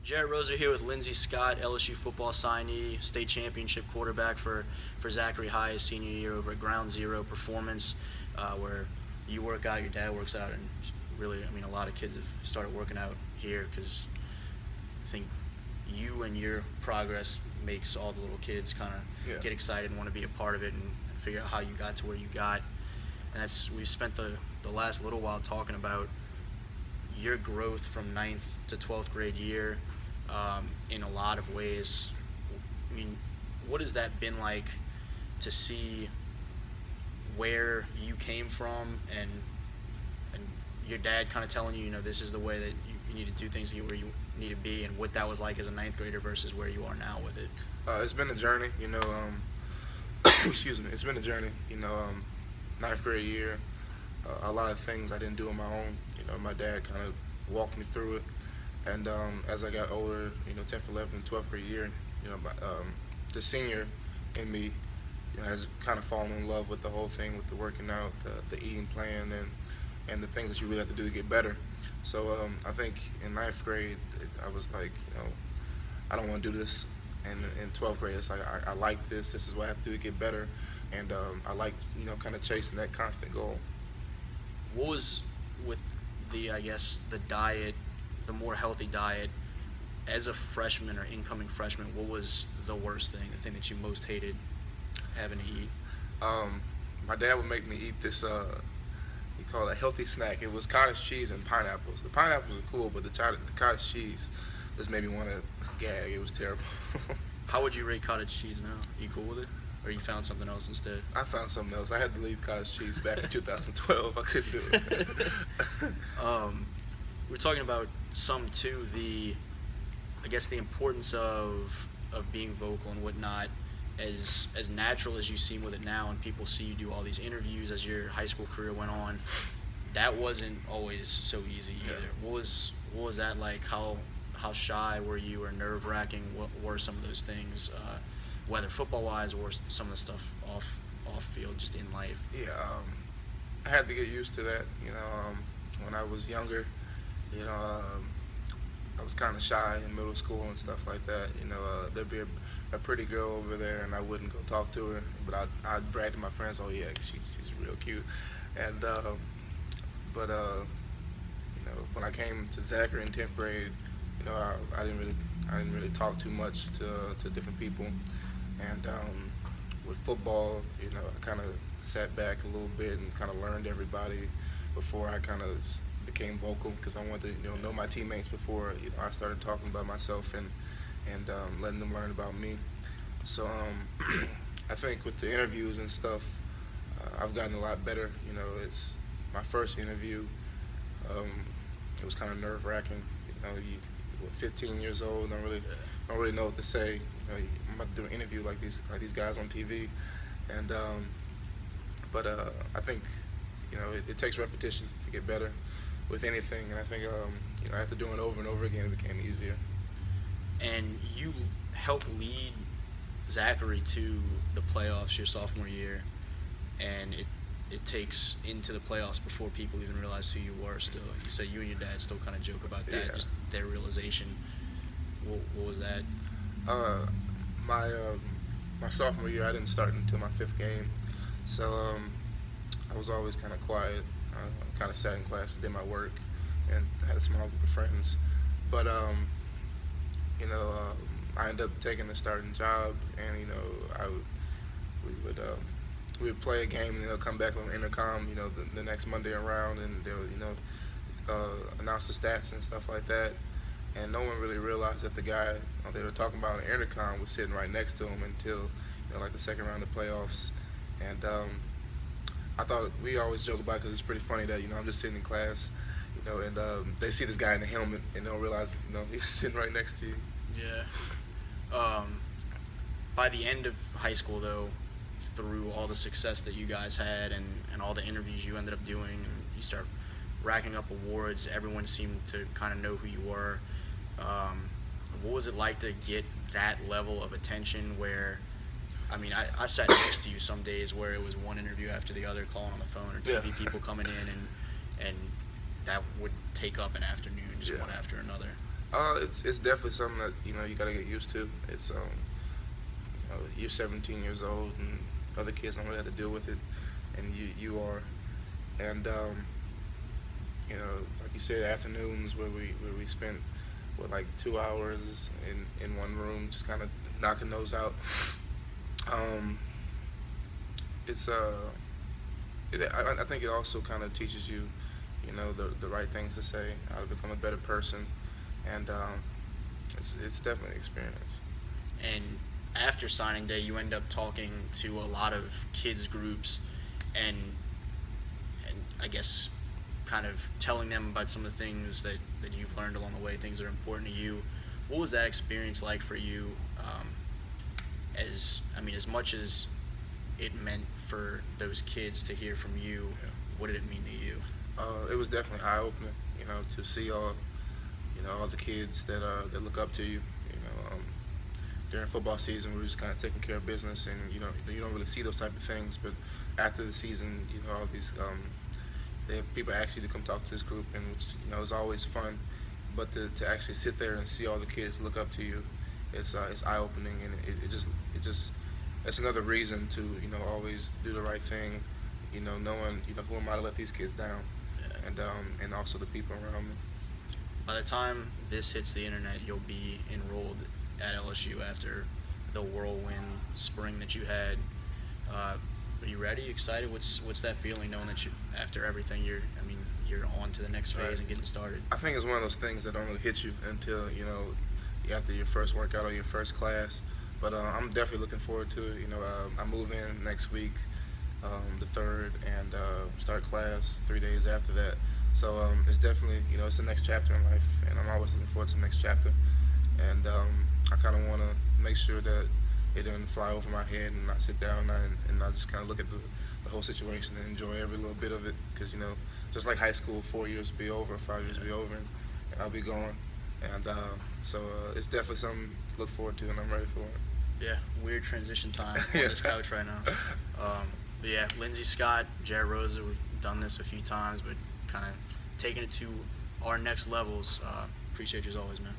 Jerit Roser here with Lindsey Scott, LSU football signee, state championship quarterback for Zachary High his senior year over at Ground Zero Performance, where you work out, your dad works out, and really, a lot of kids have started working out here because I think you and your progress makes all the little kids kind of get excited and want to be a part of it and figure out how you got to where you got. And we've spent the last little while talking about your growth from 9th to 12th grade year in a lot of ways. What has that been like to see where you came from and your dad kind of telling you, this is the way that you need to do things to get where you need to be, and what that was like as a 9th grader versus where you are now with it? It's been a journey, excuse me, it's been a journey, 9th grade year. A lot of things I didn't do on my own. My dad kind of walked me through it. And as I got older, 10th, 11th, 12th grade year, the senior in me has kind of fallen in love with the whole thing, with the working out, the eating plan, and the things that you really have to do to get better. So I think in 9th grade, I was like, I don't want to do this. And in 12th grade, it's like, I like this. This is what I have to do to get better. And I like, kind of chasing that constant goal. What was with the diet, the more healthy diet, as a freshman or incoming freshman, what was the worst thing, the thing that you most hated having to eat? My dad would make me eat this, he called it a healthy snack. It was cottage cheese and pineapples. The pineapples were cool, but the cottage cheese just made me want to gag. It was terrible. How would you rate cottage cheese now? You cool with it? Or you found something else instead? I found something else. I had to leave cottage cheese back in 2012. I couldn't do it. We're talking about some too, the importance of being vocal and whatnot. As natural as you seem with it now, and people see you do all these interviews as your high school career went on, that wasn't always so easy either. Yeah. What was that like? How shy were you, or nerve-wracking? What were some of those things, whether football-wise or some of the stuff off field, just in life? Yeah, I had to get used to that. When I was younger, I was kind of shy in middle school and stuff like that. There'd be a pretty girl over there, and I wouldn't go talk to her, but I'd brag to my friends, "Oh yeah, she's real cute." And when I came to Zachary in 10th grade, I didn't really talk too much to different people. And with football, I kind of sat back a little bit and kind of learned everybody before I kind of became vocal, because I wanted to know my teammates before I started talking about myself and letting them learn about me. So I think with the interviews and stuff, I've gotten a lot better. It's my first interview. It was kind of nerve-wracking. You're 15 years old, don't really know what to say. I'm about to do an interview like these guys on TV, and but I think it takes repetition to get better with anything, and I think after doing it over and over again, it became easier. And you helped lead Zachary to the playoffs your sophomore year, and it takes into the playoffs before people even realize who you were still. So you and your dad still kind of joke about that, just their realization. What was that? My sophomore year, I didn't start until my 5th game, so I was always kind of quiet. I kind of sat in class, did my work, and had a small group of friends. But I ended up taking the starting job, and we would play a game, and they'll come back on the intercom, the next Monday around, and they'll announce the stats and stuff like that. And no one really realized that the guy they were talking about on the intercom was sitting right next to him until like the second round of playoffs. And I thought, we always joke about it because it's pretty funny that I'm just sitting in class, and they see this guy in the helmet and don't realize he's sitting right next to you. Yeah. By the end of high school, though, through all the success that you guys had and all the interviews you ended up doing, and you start racking up awards, everyone seemed to kind of know who you were. What was it like to get that level of attention where, I sat next to you some days where it was one interview after the other, calling on the phone, or TV people coming in, and that would take up an afternoon, just one after another. It's definitely something that you gotta get used to. It's you're 17 years old and other kids don't really have to deal with it, and you are, and like you said, afternoons where we spent like 2 hours in one room, just kind of knocking those out. Um, it's I think it also kind of teaches you, the right things to say, how to become a better person, and it's definitely an experience. And after signing day, you end up talking to a lot of kids groups, and I guess kind of telling them about some of the things that you've learned along the way, things that are important to you. What was that experience like for you? As much as it meant for those kids to hear from you, Yeah. what did it mean to you? It was definitely eye opening, to see all the kids that look up to you. During football season, we're just kind of taking care of business, and you don't really see those type of things. But after the season, all these they have people ask you to come talk to this group, and which is always fun. But to actually sit there and see all the kids look up to you, it's eye opening, and it just it's another reason to always do the right thing. Knowing who am I to let these kids down, and also the people around me. By the time this hits the internet, you'll be enrolled at LSU after the whirlwind spring that you had. Are you ready? Excited? What's that feeling knowing that after everything you're on to the next phase Right. and getting started? I think it's one of those things that don't really hit you until after your first workout or your first class. But I'm definitely looking forward to it. I move in next week, the third, and start class 3 days after that. So it's definitely it's the next chapter in life, and I'm always looking forward to the next chapter. And I kind of want to make sure that it doesn't fly over my head, and I sit down and I just kind of look at the whole situation and enjoy every little bit of it. Because just like high school, 4 years will be over, 5 years will be over, and I'll be gone. And so it's definitely something to look forward to, and I'm ready for it. Yeah, weird transition time on Yeah. this couch right now. But yeah, Lindsey Scott, Jerit Roser, we've done this a few times, but kind of taking it to our next levels. Appreciate you as always, man.